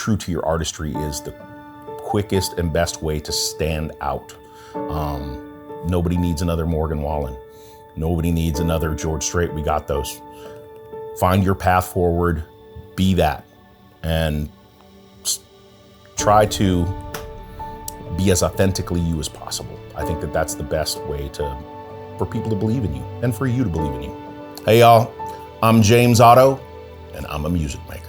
true to your artistry is the quickest and best way to stand out. Nobody needs another Morgan Wallen. Nobody needs another George Strait. We got those. Find your path forward, be that, and try to be as authentically you as possible. I think that that's the best way for people to believe in you and for you to believe in you. Hey y'all, I'm James Otto, and I'm a music maker.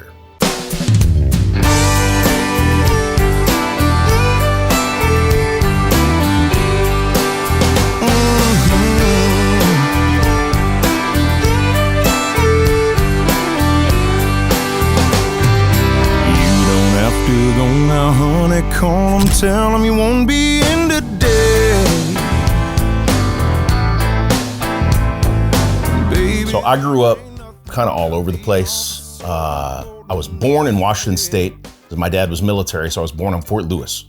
Honey, call him, tell him you won't be in today. So I grew up kind of all over the place. I was born in Washington State. My dad was military, so I was born in Fort Lewis.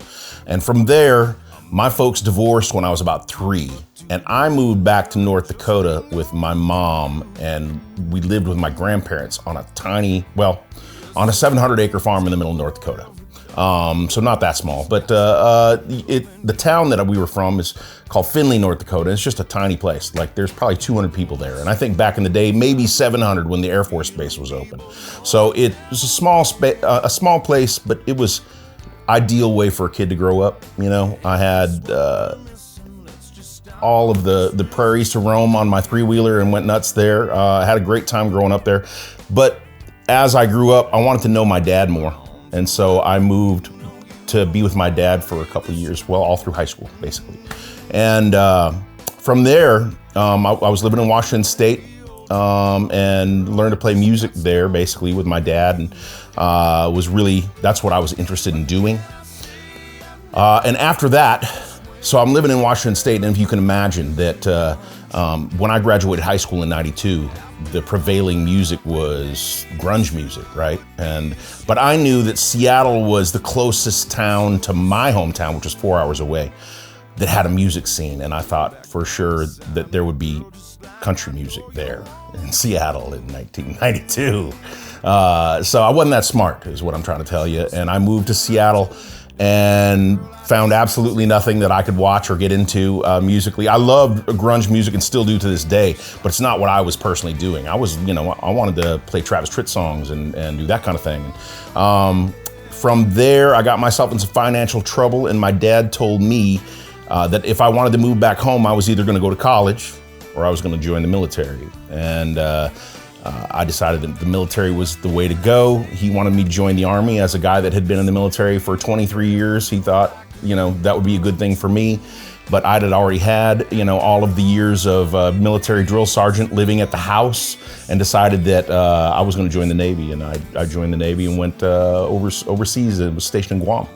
And from there, my folks divorced when I was about 3. And I moved back to North Dakota with my mom, and we lived with my grandparents on a 700-acre farm in the middle of North Dakota. So not that small, but the town that we were from is called Findlay, North Dakota. It's just a tiny place. Like there's probably 200 people there, and I think back in the day, maybe 700 when the Air Force Base was open. So it was a small place, but it was ideal way for a kid to grow up. You know, I had all of the prairies to roam on my 3-wheeler and went nuts there. I had a great time growing up there, but as I grew up, I wanted to know my dad more. And so I moved to be with my dad for a couple of years, well, all through high school, basically. And from there, I was living in Washington State and learned to play music there, basically, with my dad. And that's what I was interested in doing. And after that, so I'm living in Washington State, and if you can imagine that when I graduated high school in '92, the prevailing music was grunge music, right? But I knew that Seattle was the closest town to my hometown, which was 4 hours away, that had a music scene. And I thought for sure that there would be country music there in Seattle in 1992. So I wasn't that smart, is what I'm trying to tell you. And I moved to Seattle and found absolutely nothing that I could watch or get into musically. I loved grunge music and still do to this day, but it's not what I was personally doing. I wanted to play Travis Tritt songs and do that kind of thing. From there, I got myself into financial trouble, and my dad told me that if I wanted to move back home, I was either gonna go to college or I was gonna join the military. And I decided that the military was the way to go. He wanted me to join the Army. As a guy that had been in the military for 23 years, he thought, that would be a good thing for me. But I had already had, all of the years of military drill sergeant living at the house, and decided that I was going to join the Navy. And I joined the Navy and went overseas and was stationed in Guam.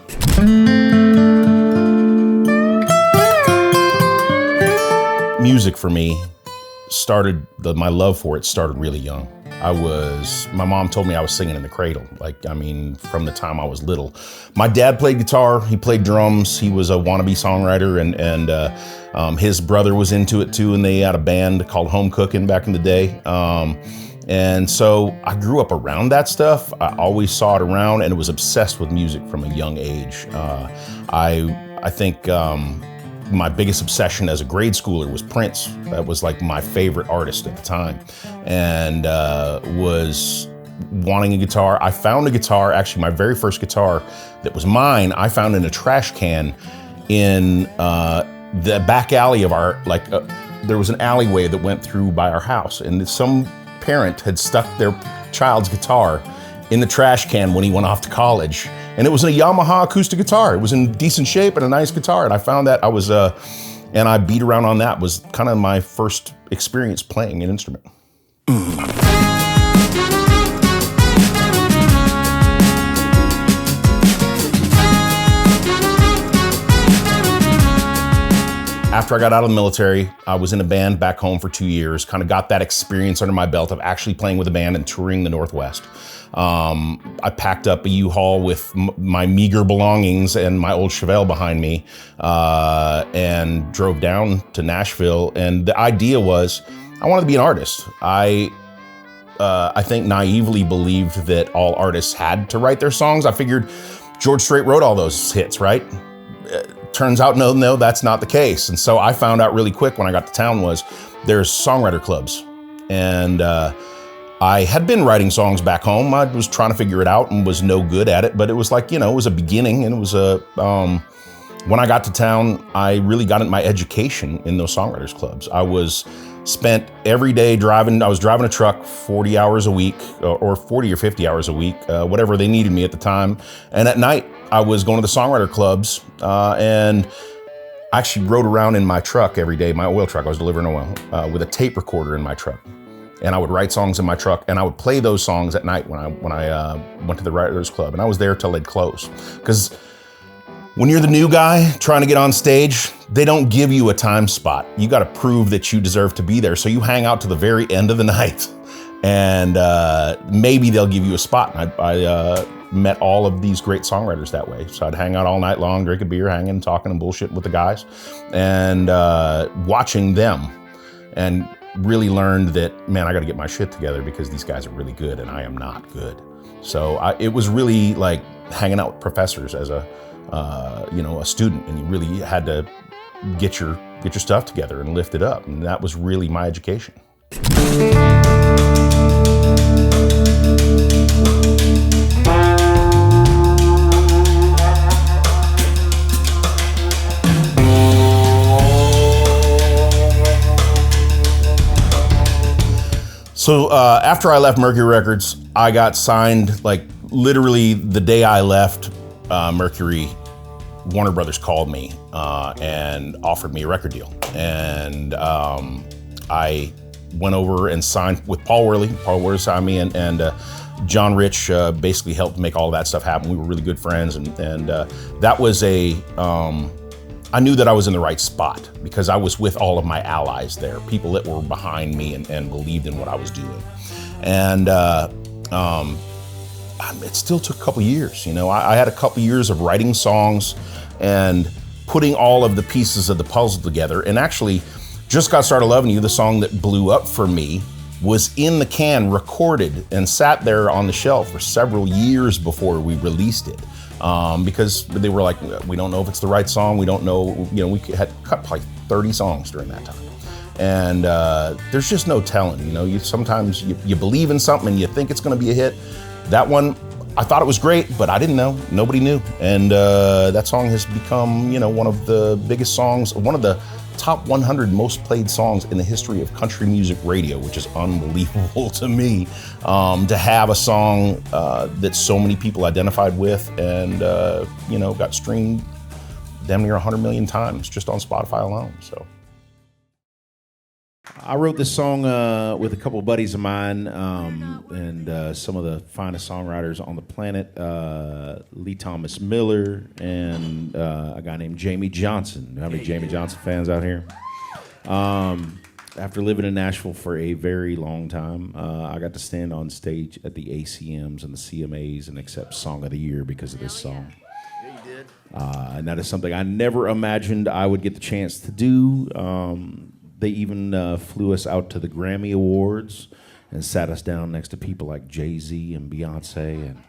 Music for me my love for it started really young. My mom told me I was singing in the cradle, from the time I was little. My dad played guitar, he played drums, he was a wannabe songwriter, and his brother was into it too, and they had a band called Home Cookin' back in the day. And so I grew up around that stuff. I always saw it around and was obsessed with music from a young age. I think my biggest obsession as a grade schooler was Prince. That was like my favorite artist at the time, and was wanting a guitar. I found a guitar, actually my very first guitar that was mine, I found in a trash can in the back alley of there was an alleyway that went through by our house, and some parent had stuck their child's guitar in the trash can when he went off to college. And it was a Yamaha acoustic guitar. It was in decent shape and a nice guitar. And I found that and I beat around on that. Was kind of my first experience playing an instrument. After I got out of the military, I was in a band back home for 2 years, kind of got that experience under my belt of actually playing with a band and touring the Northwest. I packed up a U-Haul with my meager belongings and my old Chevelle behind me, and drove down to Nashville. And the idea was, I wanted to be an artist. I I think, naively believed that all artists had to write their songs. I figured George Strait wrote all those hits, right? Turns out, no, that's not the case. And so I found out really quick when I got to town was there's songwriter clubs. And I had been writing songs back home. I was trying to figure it out and was no good at it, but it was like, it was a beginning, and it was when I got to town, I really got into my education in those songwriters clubs. I was spent every day driving. I was driving a truck 40 hours a week, or 40 or 50 hours a week, whatever they needed me at the time. And at night, I was going to the songwriter clubs, and I actually rode around in my truck every day, my oil truck. I was delivering oil with a tape recorder in my truck. And I would write songs in my truck, and I would play those songs at night when I went to the writers club. And I was there till they'd close. Because when you're the new guy trying to get on stage, they don't give you a time spot. You got to prove that you deserve to be there. So you hang out to the very end of the night, and maybe they'll give you a spot. And I met all of these great songwriters that way. So I'd hang out all night long, drink a beer, hanging, talking and bullshitting with the guys, and watching them, and really learned that, man, I got to get my shit together because these guys are really good and I am not good. So it was really like hanging out with professors as a student, and you really had to get your stuff together and lift it up. And that was really my education. So after I left Mercury Records, I got signed, like literally the day I left Mercury. Warner Brothers called me and offered me a record deal. And I went over and signed with Paul Worley. Paul Worley signed me, and John Rich basically helped make all of that stuff happen. We were really good friends, and that was I knew that I was in the right spot because I was with all of my allies there, people that were behind me and believed in what I was doing. And it still took a couple years. I had a couple years of writing songs and putting all of the pieces of the puzzle together. And actually, Just Got Started Lovin You, the song that blew up for me, was in the can, recorded, and sat there on the shelf for several years before we released it. Because they were like, we don't know if it's the right song. We don't know, we had cut probably 30 songs during that time. And there's just no telling, sometimes you believe in something and you think it's gonna be a hit. That one, I thought it was great, but I didn't know, nobody knew. And that song has become, one of the biggest songs, one of the top 100 most played songs in the history of country music radio, which is unbelievable to me, to have a song that so many people identified with and, got streamed damn near 100 million times just on Spotify alone, so. I wrote this song with a couple of buddies of mine and some of the finest songwriters on the planet, Lee Thomas Miller and a guy named Jamey Johnson. How many Jamey Johnson fans out here? After living in Nashville for a very long time, I got to stand on stage at the ACMs and the CMAs and accept Song of the Year because of this song. Yeah, you did. And that is something I never imagined I would get the chance to do. They even flew us out to the Grammy Awards and sat us down next to people like Jay-Z and Beyonce, and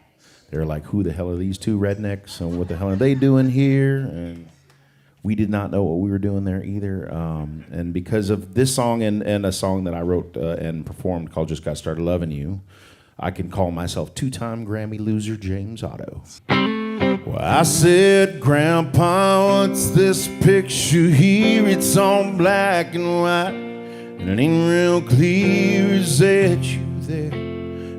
they're like, who the hell are these two rednecks and what the hell are they doing here? And we did not know what we were doing there either. And because of this song and a song that I wrote and performed called Just Got Started Lovin You, I can call myself two-time Grammy loser James Otto. Well, I said, Grandpa, what's this picture here? It's all black and white, and it ain't real clear. Is that you there?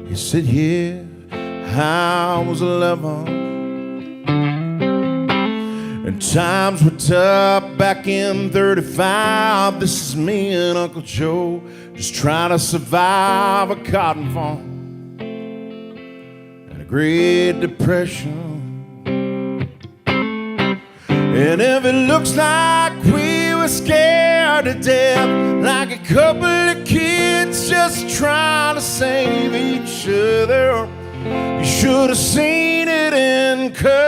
He said, yeah, I was 11. And times were tough back in 35. This is me and Uncle Joe just trying to survive a cotton farm and a Great Depression. And if it looks like we were scared to death, like a couple of kids just trying to save each other, you should have seen it in color.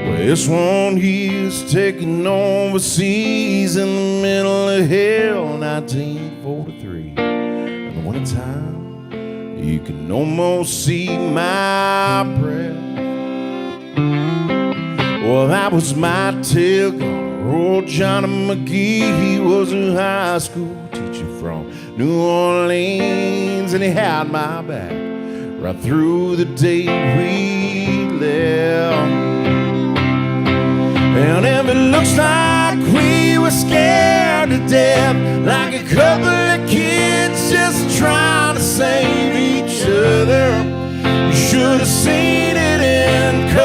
Well, This one he's taking overseas in the middle of hell, 1943. In the wintertime, you can almost see my breath. Well, that was my tale. Old Johnny McGee, he was a high school teacher from New Orleans, and he had my back right through the day we left. And if it looks like we were scared to death, like a couple of kids just trying to save each other, you should have seen it in color.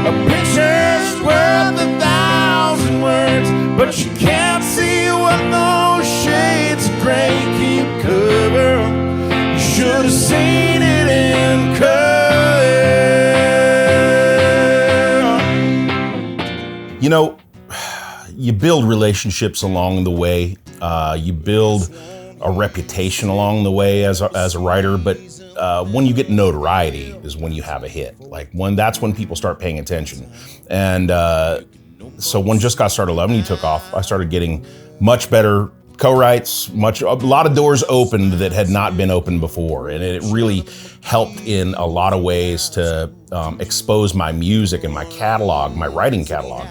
A picture's worth 1,000 words, but you can't see what those shades of gray keep cover. You should have seen it in color. You know, you build relationships along the way. You build a reputation along the way as a writer. But when you get notoriety is when you have a hit. That's when people start paying attention. And so when Just Got Started Lovin You took off, I started getting much better co-writes, a lot of doors opened that had not been opened before. And it really helped in a lot of ways to expose my music and my catalog, my writing catalog,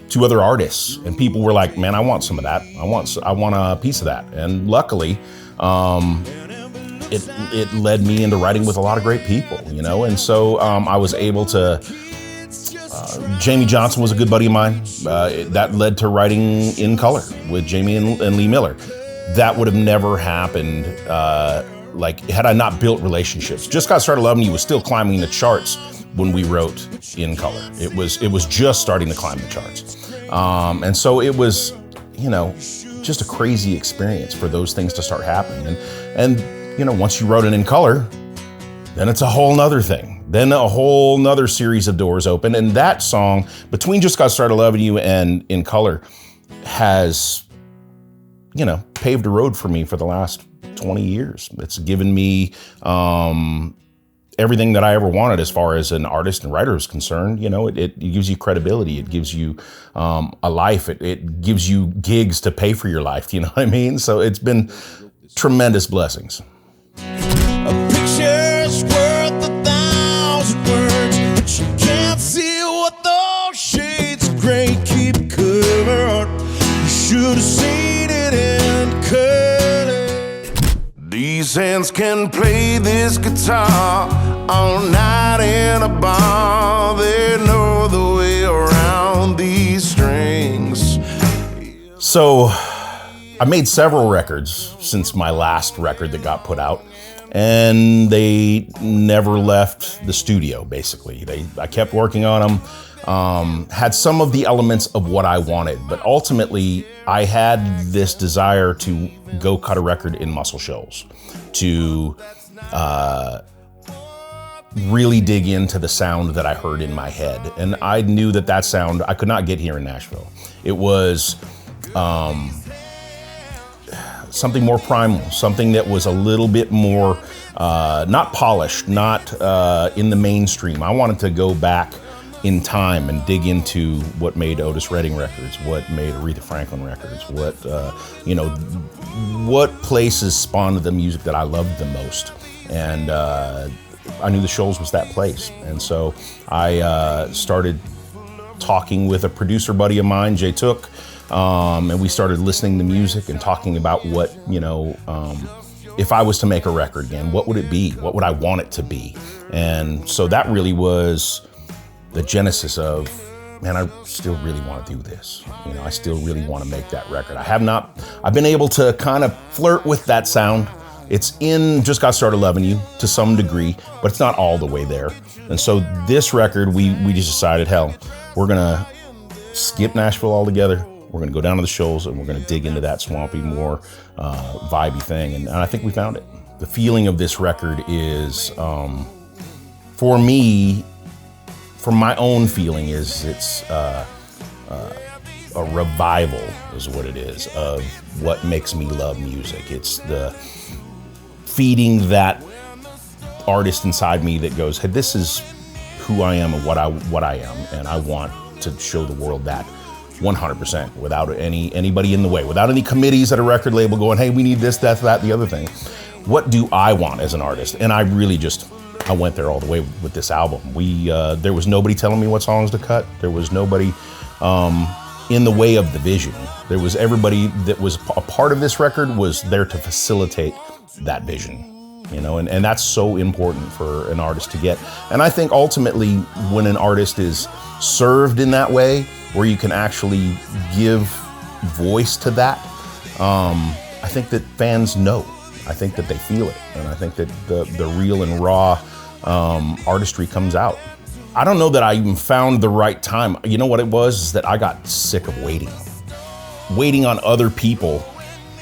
to other artists. And people were like, man, I want some of that. I want a piece of that. And luckily, it led me into writing with a lot of great people, you know? And so I was able to, Jamey Johnson was a good buddy of mine. That led to writing In Color with Jamey and Lee Miller. That would have never happened had I not built relationships. Just Got Started Lovin You was still climbing the charts when we wrote In Color. It was just starting to climb the charts. And so it was, you know, just a crazy experience for those things to start happening. And you know, once you wrote it In Color, then it's a whole nother thing. Then a whole nother series of doors open. And that song, between Just Got Started Lovin You and In Color, has, you know, paved the road for me for the last 20 years. It's given me everything that I ever wanted as far as an artist and writer is concerned. You know, it gives you credibility. It gives you a life. It gives you gigs to pay for your life. You know what I mean? So it's been tremendous blessings. A picture's worth 1,000 words, but you can't see what those shades of gray keep covered. You should have seen it in color. These hands can play this guitar all night in a bar. They know the way around these strings. So I made several records since my last record that got put out, and they never left the studio, basically. I kept working on them, had some of the elements of what I wanted, but ultimately I had this desire to go cut a record in Muscle Shoals, to really dig into the sound that I heard in my head. And I knew that sound I could not get here in Nashville. It was something more primal, something that was a little bit more, not polished, not in the mainstream. I wanted to go back in time and dig into what made Otis Redding records, what made Aretha Franklin records, what places spawned the music that I loved the most. And I knew the Shoals was that place. And so I started talking with a producer buddy of mine, Jay Took, and we started listening to music and talking about what, if I was to make a record again, what would it be? What would I want it to be? And so that really was the genesis of, man, I still really want to do this. I still really want to make that record. I've been able to kind of flirt with that sound. It's in Just Got Started Lovin You to some degree, but it's not all the way there. And so this record, we just decided, hell, we're gonna skip Nashville altogether. We're gonna go down to the Shoals and we're gonna dig into that swampy, more vibey thing. And I think we found it. The feeling of this record is, for me, from my own feeling, is it's a revival is what it is of what makes me love music. It's the feeding that artist inside me that goes, hey, this is who I am and what I am, and I want to show the world that 100% without anybody in the way, without any committees at a record label going, hey, we need this, that, the other thing. What do I want as an artist? And I really I went there all the way with this album. There was nobody telling me what songs to cut. There was nobody in the way of the vision. There was everybody that was a part of this record was there to facilitate that vision, you know, and that's so important for an artist to get. And I think ultimately when an artist is served in that way, where you can actually give voice to that, I think that fans know. I think that they feel it, and I think that the real and raw artistry comes out. I don't know that I even found the right time. You know what it was? Is that I got sick of waiting on other people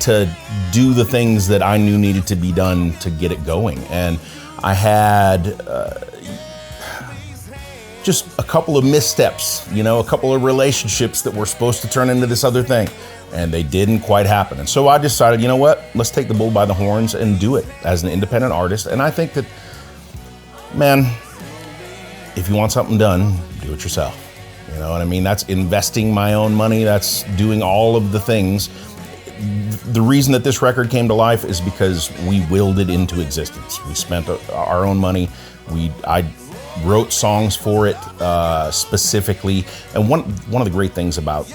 to do the things that I knew needed to be done to get it going. And I had just a couple of missteps, you know, a couple of relationships that were supposed to turn into this other thing, and they didn't quite happen. And so I decided, you know what, let's take the bull by the horns and do it as an independent artist. And I think that, man, if you want something done, do it yourself. You know what I mean? That's investing my own money. That's doing all of the things. The reason that this record came to life is because we willed it into existence. We spent our own money. I wrote songs for it specifically. And one of the great things about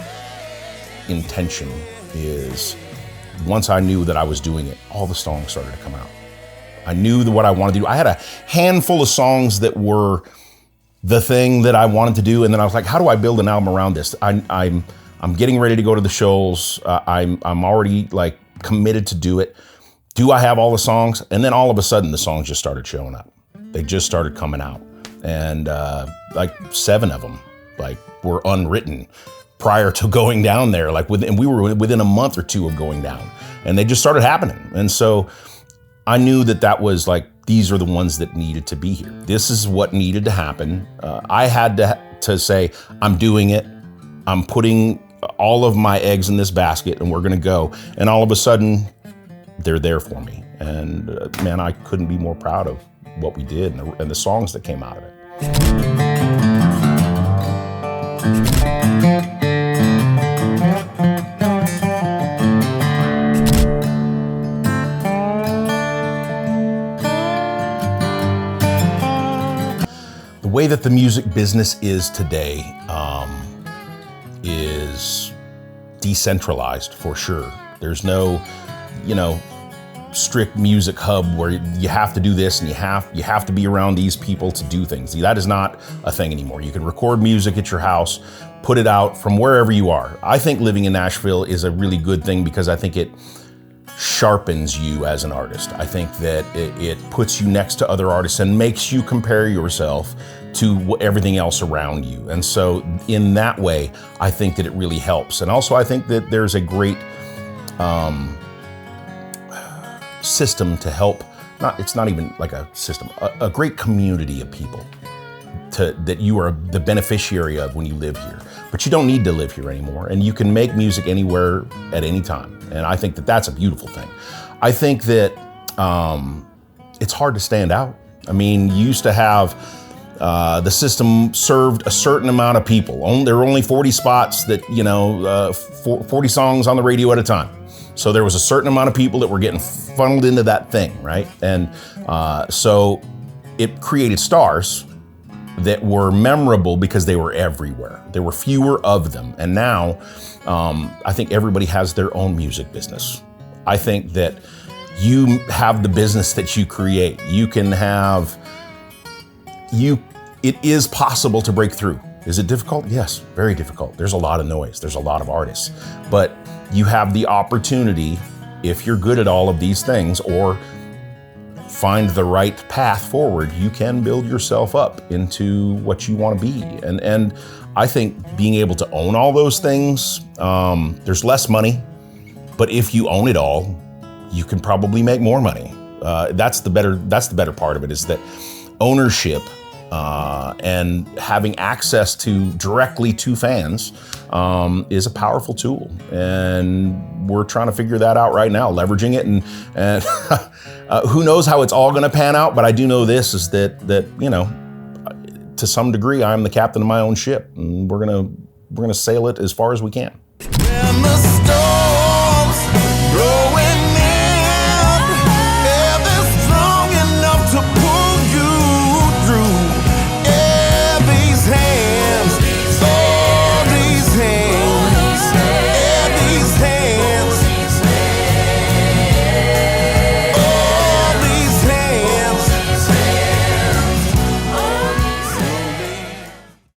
intention is once I knew that I was doing it, all the songs started to come out. I knew what I wanted to do. I had a handful of songs that were the thing that I wanted to do, and then I was like, how do I build an album around this? I'm getting ready to go to the Shoals. I'm already like committed to do it. Do I have all the songs? And then all of a sudden the songs just started showing up. They just started coming out. And like 7 of them like were unwritten prior to going down there. And we were within a month or 2 of going down, and they just started happening. And so I knew that was like, these are the ones that needed to be here. This is what needed to happen. I had to say, I'm doing it. I'm putting all of my eggs in this basket, and we're gonna go. And all of a sudden, they're there for me. And man, I couldn't be more proud of what we did and the songs that came out of it. The way that the music business is today is decentralized for sure. There's no, strict music hub where you have to do this and you have to be around these people to do things. That is not a thing anymore. You can record music at your house, put it out from wherever you are. I think living in Nashville is a really good thing because I think it sharpens you as an artist. I think that it puts you next to other artists and makes you compare yourself to everything else around you. And so in that way, I think that it really helps. And also I think that there's a great system to help, it's not even like a system, a great community of people that you are the beneficiary of when you live here. But you don't need to live here anymore, and you can make music anywhere at any time. And I think that that's a beautiful thing. I think that it's hard to stand out. I mean, you used to have the system served a certain amount of people. There were only 40 spots that, 40 songs on the radio at a time. So there was a certain amount of people that were getting funneled into that thing, right? And so it created stars that were memorable because they were everywhere. There were fewer of them. And now I think everybody has their own music business. I think that you have the business that you create. It is possible to break through. Is it difficult? Yes, very difficult. There's a lot of noise. There's a lot of artists. But you have the opportunity, if you're good at all of these things or find the right path forward, you can build yourself up into what you want to be. And I think being able to own all those things, there's less money, but if you own it all, you can probably make more money. That's the better part of it, is that ownership and having access directly to fans is a powerful tool. And we're trying to figure that out right now, leveraging it, and who knows how it's all going to pan out. But I do know this is that to some degree, I'm the captain of my own ship, and we're gonna sail it as far as we can. When the storms roll